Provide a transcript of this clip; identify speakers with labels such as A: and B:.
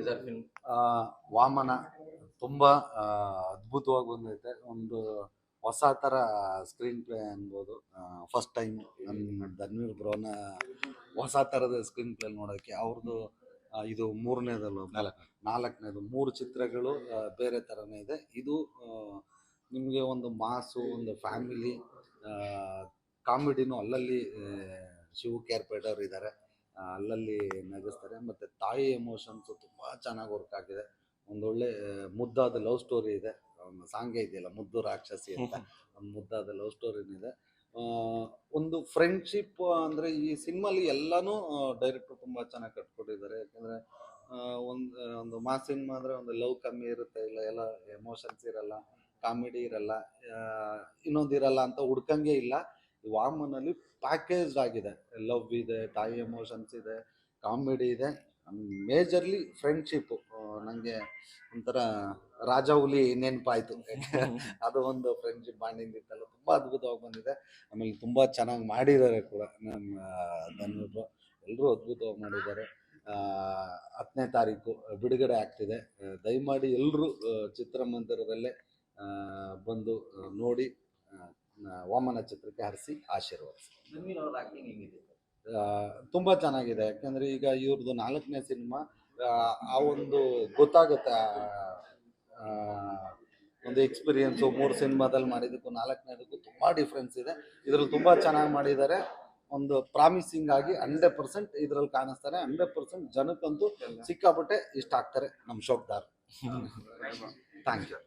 A: Teaser film?
B: Vamana ತುಂಬ ಅದ್ಭುತವಾಗಿ ಬಂದೈತೆ. ಒಂದು ಹೊಸ ಥರ ಸ್ಕ್ರೀನ್ ಪ್ಲೇ ಅನ್ಬೋದು. ಫಸ್ಟ್ ಟೈಮ್ ನನ್ನ ಧನ್ವೀರ್ ಬ್ರೋನ ಹೊಸ ಥರದ ಸ್ಕ್ರೀನ್ ಪ್ಲೇ ನೋಡೋಕ್ಕೆ. ಅವ್ರದ್ದು ಇದು ಮೂರನೇದಲ್ಲ, ನಾಲ್ಕನೇದು. 3 ಚಿತ್ರಗಳು ಬೇರೆ ಥರನೇ ಇದೆ. ಇದು ನಿಮಗೆ ಒಂದು ಮಾಸು, ಒಂದು ಫ್ಯಾಮಿಲಿ ಕಾಮಿಡಿನೂ ಅಲ್ಲಲ್ಲಿ ಶಿವು ಕೇರ್ಪೇಟ್ ಅವ್ರು ಇದ್ದಾರೆ, ಅಲ್ಲಲ್ಲಿ ನಗಿಸ್ತಾರೆ. ಮತ್ತು ತಾಯಿ ಎಮೋಷನ್ಸು ತುಂಬ ಚೆನ್ನಾಗಿ ವರ್ಕ್ ಆಗಿದೆ. ಒಂದೊಳ್ಳೆ ಮುದ್ದಾದ ಲವ್ ಸ್ಟೋರಿ ಇದೆ. ಒಂದು ಸಾಂಗೇ ಇದೆಯಲ್ಲ, ಮುದ್ದು ರಾಕ್ಷಸಿ ಅಂತ, ಒಂದು ಮುದ್ದಾದ ಲವ್ ಸ್ಟೋರಿನಿದೆ. ಒಂದು ಫ್ರೆಂಡ್ಶಿಪ್ ಅಂದರೆ ಈ ಸಿನಿಮಾಲಿ ಎಲ್ಲನೂ ಡೈರೆಕ್ಟ್ರು ತುಂಬ ಚೆನ್ನಾಗಿ ಕಟ್ಕೊಟ್ಟಿದ್ದಾರೆ. ಯಾಕೆಂದರೆ ಒಂದು ಮಾಸ್ ಸಿನಿಮಾ ಅಂದರೆ ಒಂದು ಲವ್ ಕಮ್ಮಿ ಇರುತ್ತೆ, ಇಲ್ಲ ಎಲ್ಲ ಎಮೋಷನ್ಸ್ ಇರಲ್ಲ, ಕಾಮಿಡಿ ಇರಲ್ಲ, ಇನ್ನೊಂದಿರಲ್ಲ ಅಂತ ಹುಡ್ಕಂಗೆ ಇಲ್ಲ. ವಾಮನಲ್ಲಿ ಪ್ಯಾಕೇಜ್ ಆಗಿದೆ. ಲವ್ ಇದೆ, ತಾಯಿ ಎಮೋಷನ್ಸ್ ಇದೆ, ಕಾಮಿಡಿ ಇದೆ, ಮೇಜರ್ಲಿ ಫ್ರೆಂಡ್ಶಿಪ್ಪು. ನನಗೆ ಒಂಥರ ರಾಜ ಹುಲಿ ನೆನಪಾಯಿತು. ಅದು ಒಂದು ಫ್ರೆಂಡ್ಶಿಪ್ ಬಾಂಡಿಂಗ್ ಇತ್ತಲ್ಲ, ತುಂಬ ಅದ್ಭುತವಾಗಿ ಬಂದಿದೆ. ಆಮೇಲೆ ತುಂಬ ಚೆನ್ನಾಗಿ ಮಾಡಿದ್ದಾರೆ ಕೂಡ ನಮ್ಮ ಧನ್ವೀರ್. ಎಲ್ಲರೂ ಅದ್ಭುತವಾಗಿ ಮಾಡಿದ್ದಾರೆ. 10ನೇ ತಾರೀಕು ಬಿಡುಗಡೆ ಆಗ್ತಿದೆ. ದಯಮಾಡಿ ಎಲ್ಲರೂ ಚಿತ್ರಮಂದಿರದಲ್ಲೇ ಬಂದು ನೋಡಿ ವಾಮನ ಚಿತ್ರಕ್ಕೆ ಹರಿಸಿ ಆಶೀರ್ವದಿಸಿ.
A: ಧನ್ವೀರ್ ಅವರ ಆಕ್ಟಿಂಗ್ ಹೆಂಗಿದೆ?
B: ತುಂಬ ಚೆನ್ನಾಗಿದೆ. ಯಾಕೆಂದರೆ ಈಗ ಇವ್ರದ್ದು 4ನೇ ಸಿನಿಮಾ. ಆ ಒಂದು ಗೊತ್ತಾಗುತ್ತೆ, ಒಂದು ಎಕ್ಸ್ಪೀರಿಯನ್ಸು. 3 ಸಿನಿಮಾದಲ್ಲಿ ಮಾಡಿದ್ದಕ್ಕೂ 4ನೇದಕ್ಕೂ ತುಂಬ ಡಿಫ್ರೆನ್ಸ್ ಇದೆ. ಇದರಲ್ಲಿ ತುಂಬ ಚೆನ್ನಾಗಿ ಮಾಡಿದ್ದಾರೆ. ಒಂದು ಪ್ರಾಮಿಸಿಂಗ್ ಆಗಿ 100% ಇದರಲ್ಲಿ ಕಾಣಿಸ್ತಾರೆ. 100% ಜನಕ್ಕಂತೂ ಸಿಕ್ಕಾಪಟ್ಟೆ ಇಷ್ಟ ಆಗ್ತಾರೆ ನಮ್ಮ ಶೋಕ್ದಾರ್. Thank you.